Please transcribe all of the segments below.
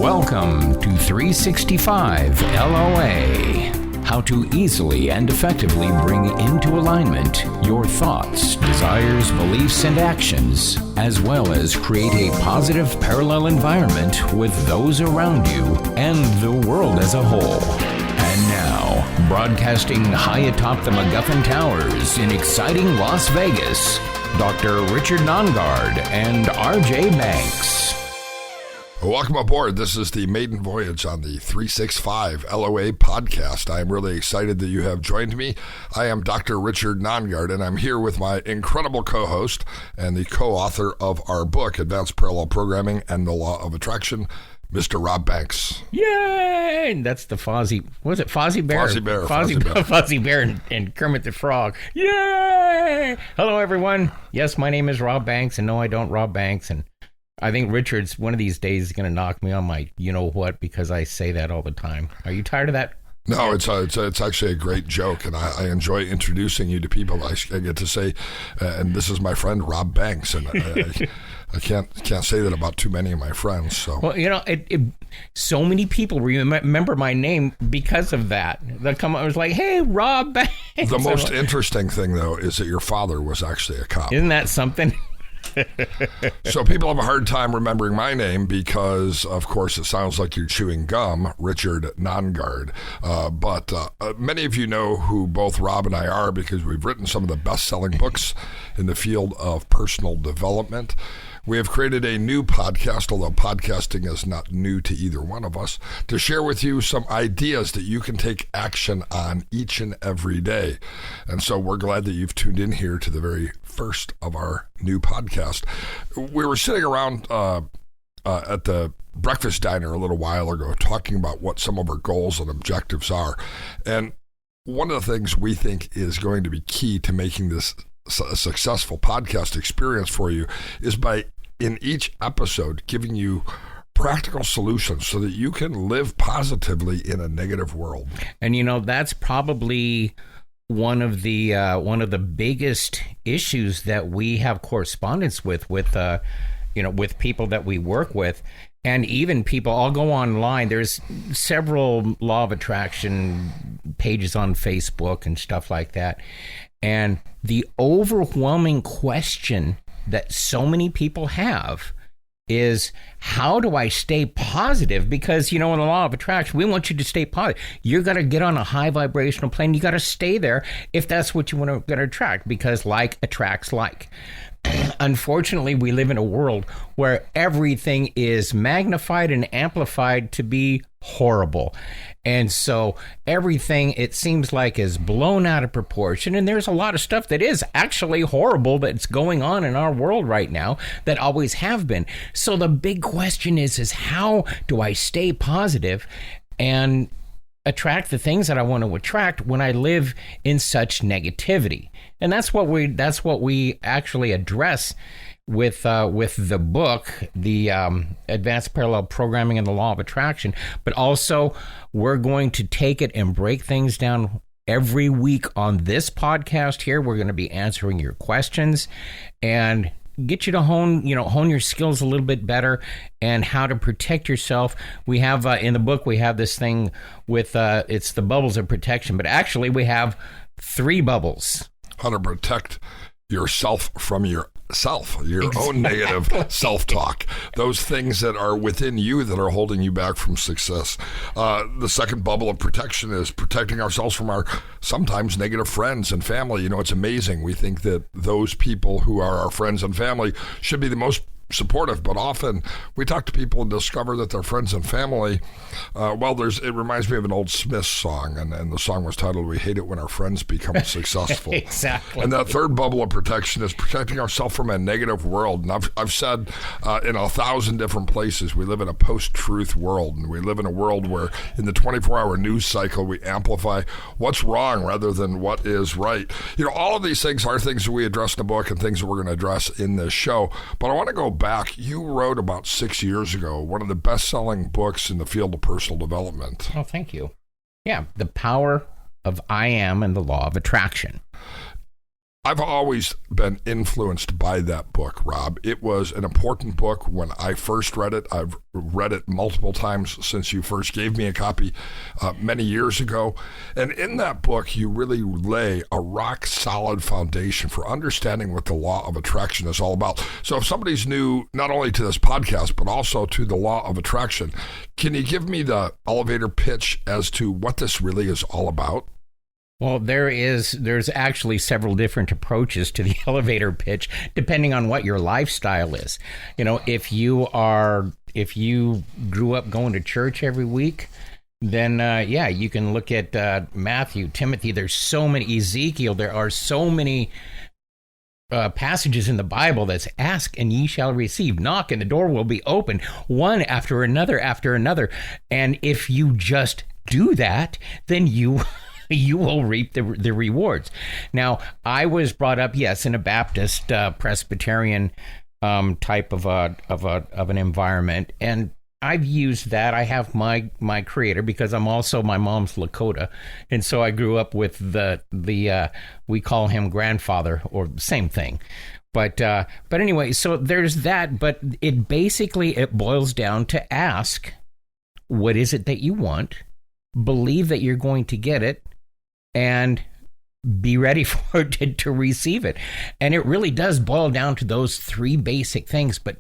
Welcome to 365 LOA. How to easily and effectively bring into alignment your thoughts, desires, beliefs, and actions, as well as create a positive parallel environment with those around you and the world as a whole. And now, broadcasting high atop the MacGuffin Towers in exciting Las Vegas, Dr. Richard Nongard and R.J. Banks. Welcome aboard. This is the maiden voyage on the 365 LOA podcast. I am really excited that you have joined me. I am Dr. Richard Nongard, and I'm here with my incredible co-host and the co-author of our book, Advanced Parallel Programming and the Law of Attraction, Mr. Rob Banks. Yay! That's the Fozzie. What was it? Fozzie Bear? Fozzie Bear and Kermit the Frog. Yay! Hello, everyone. Yes, my name is Rob Banks, and no, I don't rob banks. And I think Richard's one of these days is going to knock me on my you-know-what because I say that all the time. Are you tired of that? No, it's actually a great joke, and I enjoy introducing you to people. I get to say, and this is my friend Rob Banks, and I can't say that about too many of my friends. So, well, you know, so many people remember my name because of that. They'll come up and was like, "Hey, Rob Banks." The most interesting thing, though, is that your father was actually a cop. Isn't that something? So people have a hard time remembering my name because, of course, it sounds like you're chewing gum, Richard Nongard. But many of you know who both Rob and I are because we've written some of the best-selling books in the field of personal development. We have created a new podcast, although podcasting is not new to either one of us, to share with you some ideas that you can take action on each and every day. And so we're glad that you've tuned in here to the very first of our new podcast. We were sitting around at the breakfast diner a little while ago talking about what some of our goals and objectives are. And one of the things we think is going to be key to making this a successful podcast experience for you is by, in each episode, giving you practical solutions so that you can live positively in a negative world. And you know, that's probably one of the biggest issues that we have correspondence with people that we work with. And even people, I'll go online. There's several law of attraction pages on Facebook and stuff like that. And the overwhelming question that so many people have is, how do I stay positive? Because, you know, in the law of attraction, we want you to stay positive. You're going to get on a high vibrational plane. You got to stay there if that's what you want to attract, because like attracts like. Unfortunately, we live in a world where everything is magnified and amplified to be horrible. And so everything, it seems like, is blown out of proportion. And there's a lot of stuff that is actually horrible that's going on in our world right now that always have been. So the big question is how do I stay positive and attract the things that I want to attract when I live in such negativity? And that's what we actually address with the book, the Advanced Parallel Programming and the Law of Attraction. But also, we're going to take it and break things down every week on this podcast here. We're going to be answering your questions and get you to hone your skills a little bit better and how to protect yourself. We have in the book, we have this thing with it's the bubbles of protection, but actually we have 3 bubbles. How to protect yourself from yourself, your own negative self-talk, those things that are within you that are holding you back from success. The second bubble of protection is protecting ourselves from our sometimes negative friends and family. You know, it's amazing. We think that those people who are our friends and family should be the most supportive, but often we talk to people and discover that their friends and family, it reminds me of an old Smiths song, and the song was titled, "We Hate It When Our Friends Become Successful." Exactly. And that third bubble of protection is protecting ourselves from a negative world. And I've said in 1,000 different places, we live in a post-truth world, and we live in a world where in the 24-hour news cycle, we amplify what's wrong rather than what is right. You know, all of these things are things that we address in the book and things that we're going to address in this show. But I want to go back. You wrote about 6 years ago one of the best-selling books in the field of personal development. Oh, thank you. Yeah, The Power of I Am and the Law of Attraction. I've always been influenced by that book, Rob. It was an important book when I first read it. I've read it multiple times since you first gave me a copy many years ago. And in that book, you really lay a rock-solid foundation for understanding what the law of attraction is all about. So if somebody's new, not only to this podcast, but also to the law of attraction, can you give me the elevator pitch as to what this really is all about? Well, there's actually several different approaches to the elevator pitch, depending on what your lifestyle is. You know, if you grew up going to church every week, then you can look at Matthew, Timothy. There's so many, Ezekiel. There are so many passages in the Bible that's ask and ye shall receive, knock and the door will be open, one after another after another. And if you just do that, then you will reap the rewards. Now, I was brought up, yes, in a Baptist Presbyterian type of an environment, and I've used that. I have my creator because I'm also my mom's Lakota, and so I grew up with the we call him grandfather, or same thing. But anyway, so there's that. But it boils down to ask, what is it that you want? Believe that you're going to get it, and be ready for it to receive it. And it really does boil down to those three basic things. But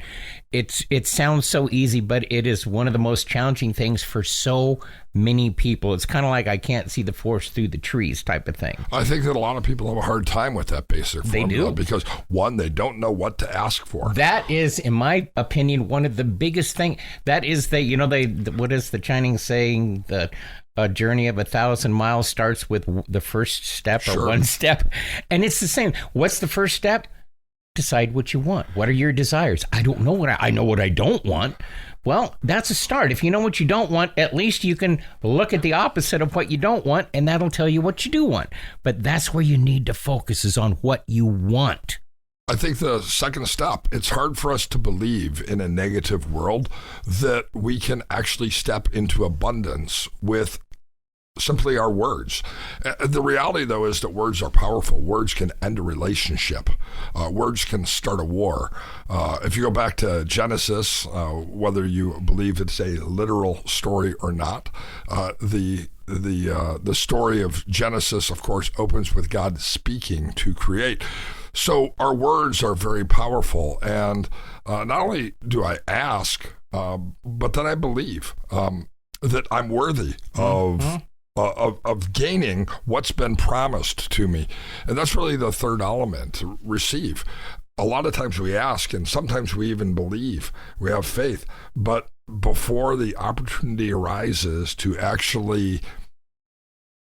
it sounds so easy, but it is one of the most challenging things for so many people. It's kind of like I can't see the forest through the trees type of thing. I think that a lot of people have a hard time with that basic formula. They do. Because, one, they don't know what to ask for. That is, in my opinion, one of the biggest things. That is what is the Chinese saying? A journey of 1,000 miles starts with the first step, or one step. And it's the same. What's the first step? Decide what you want. What are your desires? I don't know I know what I don't want. Well, that's a start. If you know what you don't want, at least you can look at the opposite of what you don't want, and that'll tell you what you do want. But that's where you need to focus, is on what you want. I think the second step, it's hard for us to believe in a negative world that we can actually step into abundance with simply our words. The reality, though, is that words are powerful. Words can end a relationship. Words can start a war. If you go back to Genesis, whether you believe it's a literal story or not, the story of Genesis, of course, opens with God speaking to create. So our words are very powerful. And not only do I ask, but that I believe that I'm worthy of gaining what's been promised to me. And that's really the third element, receive. A lot of times we ask, and sometimes we even believe, we have faith, but before the opportunity arises to actually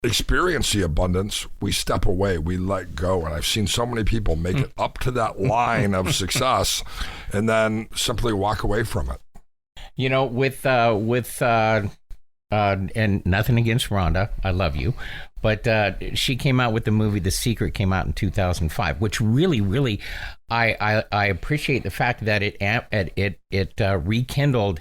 experience the abundance, we step away, we let go. And I've seen so many people make it up to that line of success and then simply walk away from it. You know, and nothing against Rhonda, I love you, but she came out with the movie The Secret, came out in 2005, which really, I appreciate the fact that it rekindled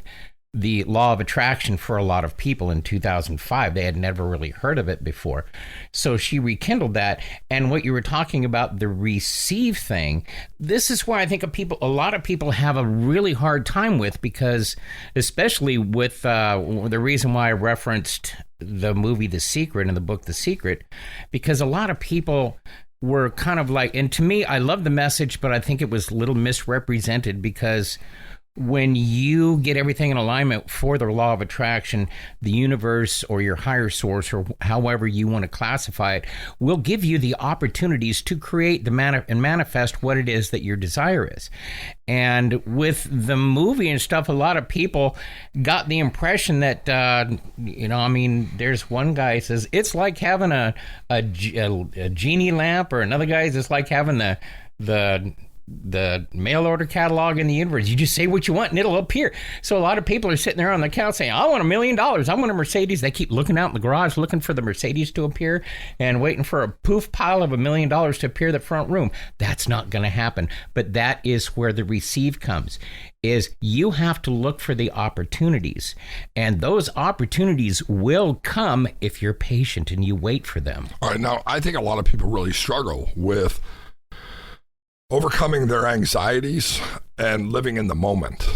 the law of attraction for a lot of people in 2005. They had never really heard of it before. So she rekindled that. And what you were talking about, the receive thing, this is where I think a lot of people have a really hard time with, because especially with the reason why I referenced the movie The Secret and the book The Secret, because a lot of people were kind of like, and to me, I love the message, but I think it was a little misrepresented, because when you get everything in alignment for the law of attraction, the universe or your higher source, or however you want to classify it, will give you the opportunities to create and manifest what it is that your desire is. And with the movie and stuff, a lot of people got the impression that, there's one guy who says, it's like having a genie lamp, or another guy says it's like having the mail order catalog in the universe. You just say what you want and it'll appear. So a lot of people are sitting there on the couch saying, I want $1 million. I want a Mercedes. They keep looking out in the garage, looking for the Mercedes to appear and waiting for a poof pile of $1 million to appear in the front room. That's not going to happen. But that is where the receive comes, is you have to look for the opportunities. And those opportunities will come if you're patient and you wait for them. All right. Now, I think a lot of people really struggle with overcoming their anxieties and living in the moment.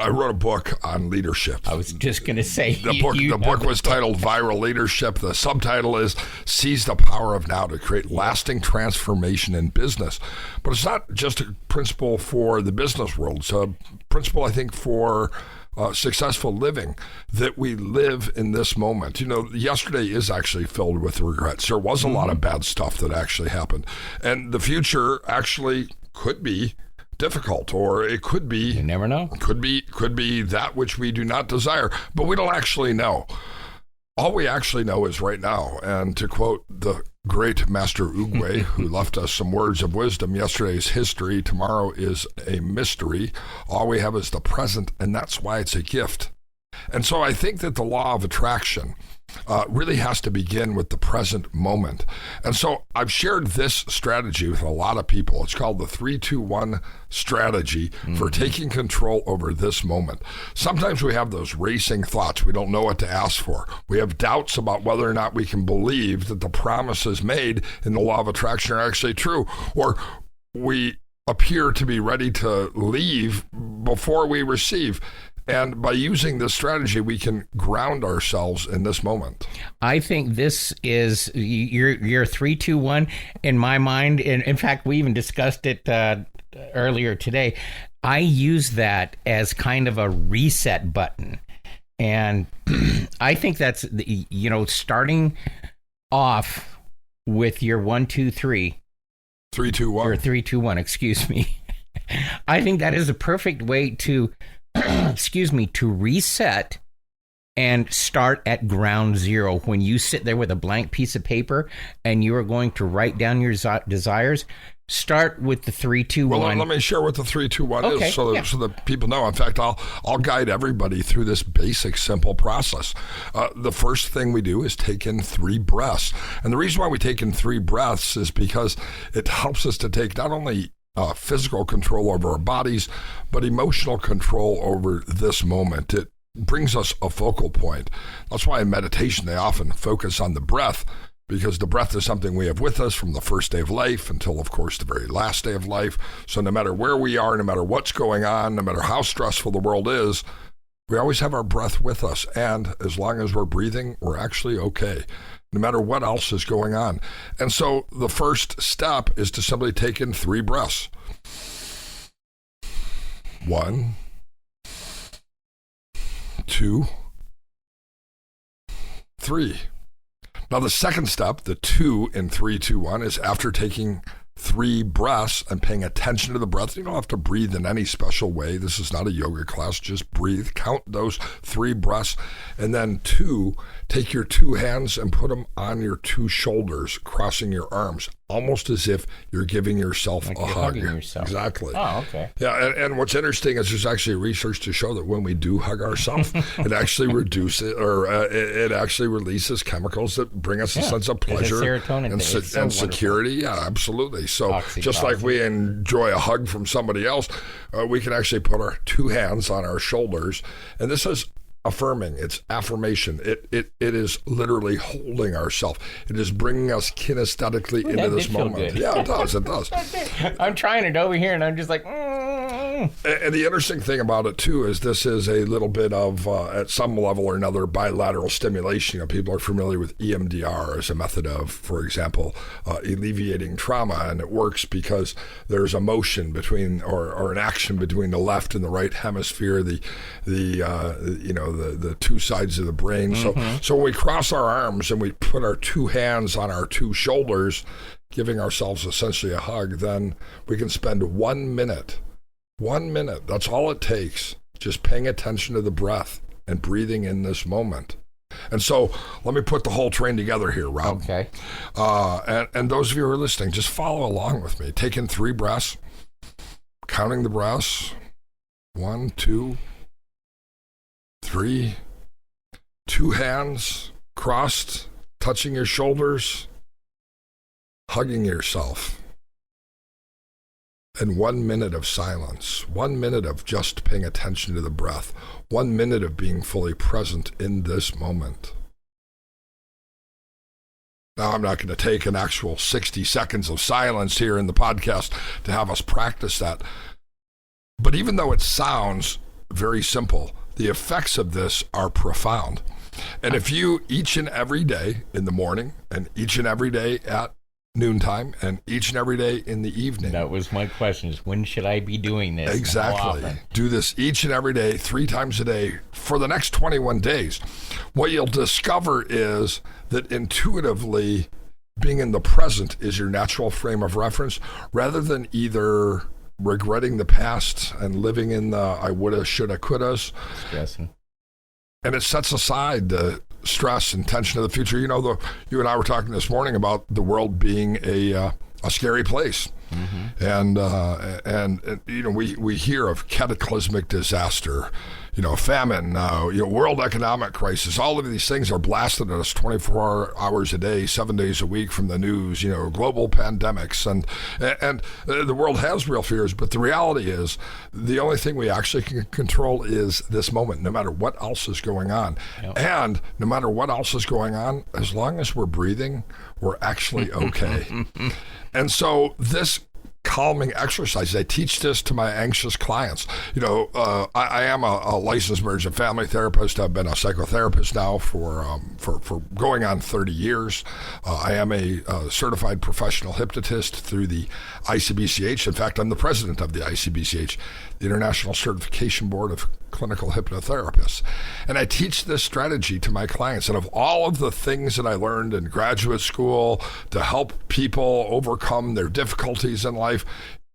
I wrote a book on leadership. I was just going to say the book was titled Viral Leadership. The subtitle is Seize the Power of Now to Create Lasting Transformation in Business. But it's not just a principle for the business world. It's a principle, I think, for successful living, that we live in this moment. You know, yesterday is actually filled with regrets. There was a lot of bad stuff that actually happened. And the future actually could be difficult, or it could be, you never know, could be that which we do not desire, but we don't actually know. All we actually know is right now. And to quote the great Master Oogway, who left us some words of wisdom, yesterday's history, tomorrow is a mystery. All we have is the present, and that's why it's a gift. And so I think that the law of attraction really has to begin with the present moment. And so I've shared this strategy with a lot of people. It's called the 3-2-1 strategy for taking control over this moment. Sometimes we have those racing thoughts. We don't know what to ask for. We have doubts about whether or not we can believe that the promises made in the law of attraction are actually true. Or we appear to be ready to leave before we receive. And by using this strategy, we can ground ourselves in this moment. I think this is your 3-2-1 in my mind. And in fact, we even discussed it earlier today. I use that as kind of a reset button. And I think that's, starting off with your 1-2-3. 3-2-1. Or 3-2-1, excuse me. I think that is a perfect way to to reset and start at ground zero. When you sit there with a blank piece of paper and you are going to write down your desires, start with the 3-2-1. Well, let me share what the 3-2-1 is so that people know. In fact, I'll guide everybody through this basic, simple process. The first thing we do is take in 3 breaths. And the reason why we take in 3 breaths is because it helps us to take not only physical control over our bodies, but emotional control over this moment. It brings us a focal point. That's why in meditation they often focus on the breath, because the breath is something we have with us from the first day of life until, of course, the very last day of life. So no matter where we are, no matter what's going on, no matter how stressful the world is, we always have our breath with us. And as long as we're breathing, we're actually okay, no matter what else is going on. And so the first step is to simply take in 3 breaths. 1, 2, 3. Now the second step, the 2 in 3-2-1, is after taking 3 breaths and paying attention to the breath. You don't have to breathe in any special way. This is not a yoga class. Just breathe. Count those 3 breaths. And then 2, take your 2 hands and put them on your 2 shoulders, crossing your arms, almost as if you're giving yourself like a you're hug. Hugging yourself. Exactly. Oh, okay. Yeah, and what's interesting is there's actually research to show that when we do hug ourselves, it actually reduces, or it actually releases chemicals that bring us a sense of pleasure serotonin and security. Yeah, absolutely. So just like we enjoy a hug from somebody else, we can actually put our 2 hands on our shoulders. And this is affirming. It's affirmation. It is literally holding ourselves. It is bringing us kinesthetically into this moment. Yeah, it does. It does. I'm trying it over here, and I'm just like, And the interesting thing about it, too, is this is a little bit of, at some level or another, bilateral stimulation. You know, people are familiar with EMDR as a method of, for example, alleviating trauma. And it works because there's a motion between, or an action between the left and the right hemisphere, the 2 sides of the brain. So when we cross our arms and we put our 2 hands on our 2 shoulders, giving ourselves essentially a hug, then we can spend 1 minute. 1 minute, that's all it takes, just paying attention to the breath and breathing in this moment. And so let me put the whole train together here, Rob. Okay. And those of you who are listening, just follow along with me. Take in 3 breaths, counting the breaths. 1, 2, 3. 2 hands crossed, touching your shoulders, hugging yourself. And 1 minute of silence, 1 minute of just paying attention to the breath, 1 minute of being fully present in this moment. Now, I'm not going to take an actual 60 seconds of silence here in the podcast to have us practice that. But even though it sounds very simple, the effects of this are profound. And if you each and every day in the morning and each and every day at noontime and each and every day in the evening. That was my question, is when should I be doing this? Exactly. Do this each and every day, 3 times a day for the next 21 days. What you'll discover is that intuitively being in the present is your natural frame of reference rather than either regretting the past and living in the I woulda, shoulda, couldas. Stressing. And it sets aside the stress and tension of the future. You know, you and I were talking this morning about the world being a scary place. Mm-hmm. And you know, we hear of cataclysmic disaster, you know, famine, world economic crisis. All of these things are blasted at us 24 hours a day, 7 days a week from the news. You know, global pandemics, and the world has real fears. But the reality is, the only thing we actually can control is this moment. No matter what else is going on, and no matter what else is going on, as long as we're breathing, we're actually okay. And so this calming exercise, I teach this to my anxious clients. You know, I am a licensed marriage and family therapist. I've been a psychotherapist now for going on 30 years. I am a certified professional hypnotist through the ICBCH. In fact, I'm the president of the ICBCH, the International Certification Board of Clinical Hypnotherapists. And I teach this strategy to my clients. And of all of the things that I learned in graduate school to help people overcome their difficulties in life,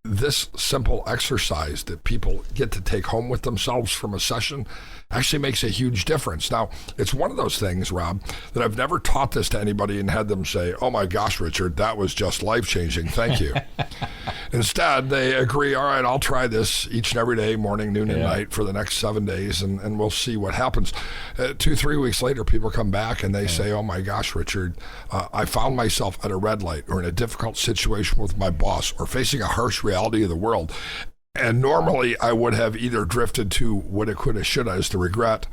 this simple exercise that people get to take home with themselves from a session actually makes a huge difference. Now, it's one of those things, Rob, that I've never taught this to anybody and had them say, oh my gosh, Richard, that was just life-changing. Thank you. Instead, they agree, all right, I'll try this each and every day, morning, noon, and night for the next 7 days, and we'll see what happens. 2-3 weeks later, people come back and they say, oh my gosh, Richard, I found myself at a red light or in a difficult situation with my boss or facing a harsh reality of the world. And normally I would have either drifted to woulda, coulda, shoulda as the regret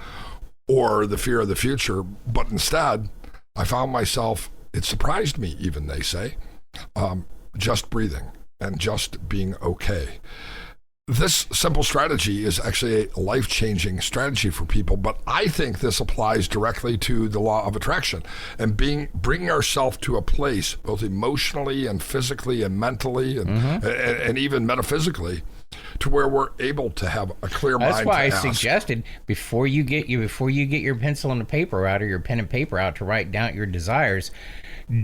or the fear of the future. But instead, I found myself, it surprised me even, they say, just breathing and just being okay. This simple strategy is actually a life-changing strategy for people, but I think this applies directly to the law of attraction and bringing ourselves to a place, both emotionally and physically and mentally and even metaphysically, to where we're able to have a clear mind. That's why I suggested before you get your pencil and the paper out or your pen and paper out to write down your desires,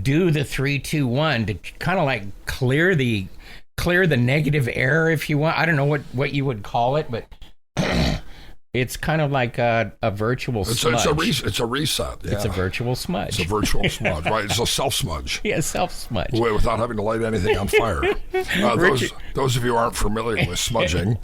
do the 3-2-1 to kind of like clear the negative air, if you want. I don't know what you would call it, but it's kind of like a virtual smudge. It's a reset. Yeah. It's a virtual smudge. It's a virtual smudge, right? It's a self-smudge. Yeah, self-smudge. Without having to light anything on fire. Those of you who aren't familiar with smudging,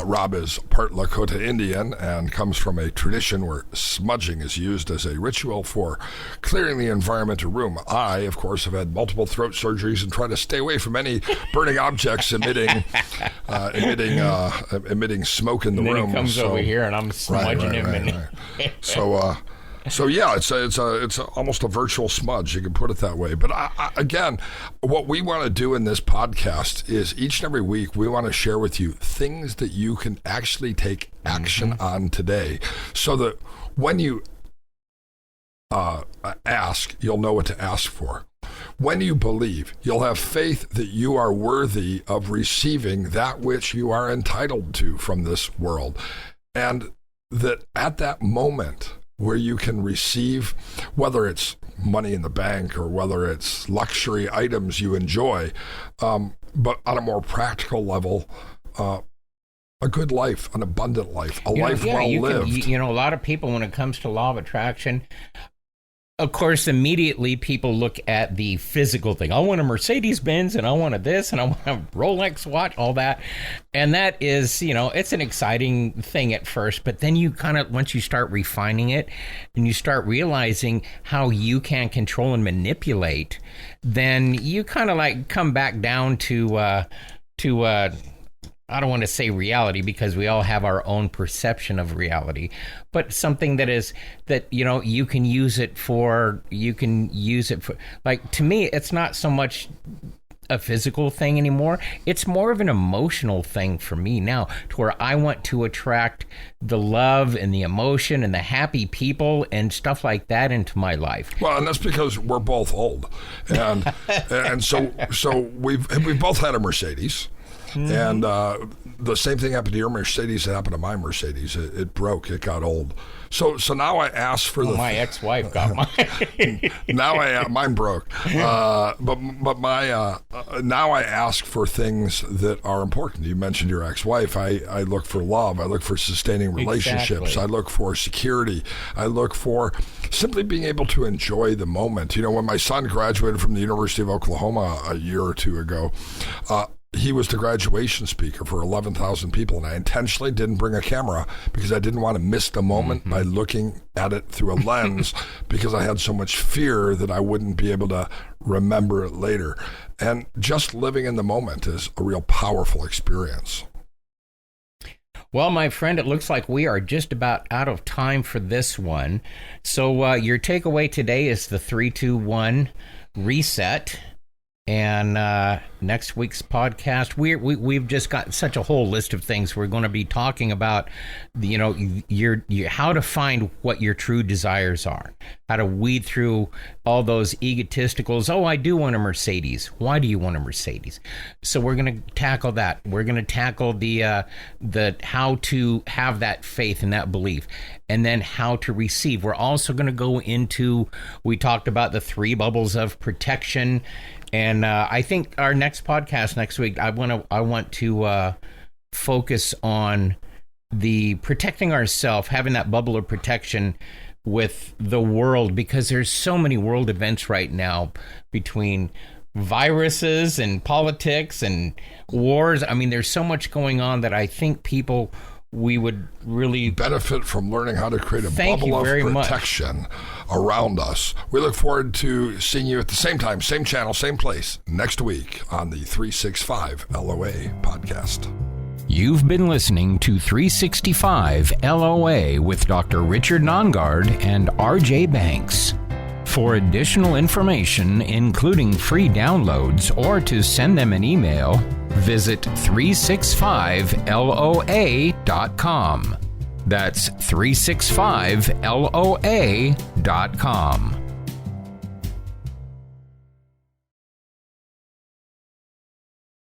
Rob is part Lakota Indian and comes from a tradition where smudging is used as a ritual for clearing the environment or room. I, of course, have had multiple throat surgeries and try to stay away from any burning objects emitting smoke in the room. Then he comes over here and I'm smudging him. Right. So yeah, it's almost a virtual smudge. You can put it that way. But again, what we want to do in this podcast is each and every week we want to share with you things that you can actually take action on today, so that when you ask, you'll know what to ask for. When you believe, you'll have faith that you are worthy of receiving that which you are entitled to from this world. And that at that moment where you can receive, whether it's money in the bank or whether it's luxury items you enjoy, but on a more practical level, a good life, an abundant life, a life well lived. A lot of people, when it comes to law of attraction, of course, immediately people look at the physical thing. I want a Mercedes-Benz and I want a this and I want a Rolex watch, all that. And that is, it's an exciting thing at first. But then you kind of, once you start refining it and you start realizing how you can control and manipulate, then you kind of like come back down to I don't want to say reality because we all have our own perception of reality, but something that you can use it for, like, to me, it's not so much a physical thing anymore. It's more of an emotional thing for me now, to where I want to attract the love and the emotion and the happy people and stuff like that into my life. Well, and that's because we're both old, and and so we've both had a Mercedes. And the same thing happened to your Mercedes that happened to my Mercedes. It broke. It got old. So now I ask for my ex-wife got mine. Mine broke. But now I ask for things that are important. You mentioned your ex-wife. I look for love. I look for sustaining relationships. Exactly. I look for security. I look for simply being able to enjoy the moment. When my son graduated from the University of Oklahoma a year or two ago, he was the graduation speaker for 11,000 people, and I intentionally didn't bring a camera because I didn't want to miss the moment by looking at it through a lens because I had so much fear that I wouldn't be able to remember it later. And just living in the moment is a real powerful experience. Well, my friend, it looks like we are just about out of time for this one. So your takeaway today is the 3-2-1 reset. And next week's podcast, we've just got such a whole list of things. We're going to be talking about, your how to find what your true desires are, how to weed through all those egotisticals. Oh, I do want a Mercedes. Why do you want a Mercedes? So we're going to tackle that. We're going to tackle the how to have that faith and that belief, and then how to receive. We're also going to go into, we talked about the 3 bubbles of protection. And I think our next podcast next week, I want to focus on the protecting ourselves, having that bubble of protection with the world, because there's so many world events right now between viruses and politics and wars. I mean, there's so much going on that I think we would really benefit from learning how to create a bubble of protection around us. We look forward to seeing you at the same time, same channel, same place next week on the 365 LOA podcast. You've been listening to 365 LOA with Dr. Richard Nongard and RJ Banks. For additional information, including free downloads, or to send them an email, visit 365loa.com. That's 365loa.com.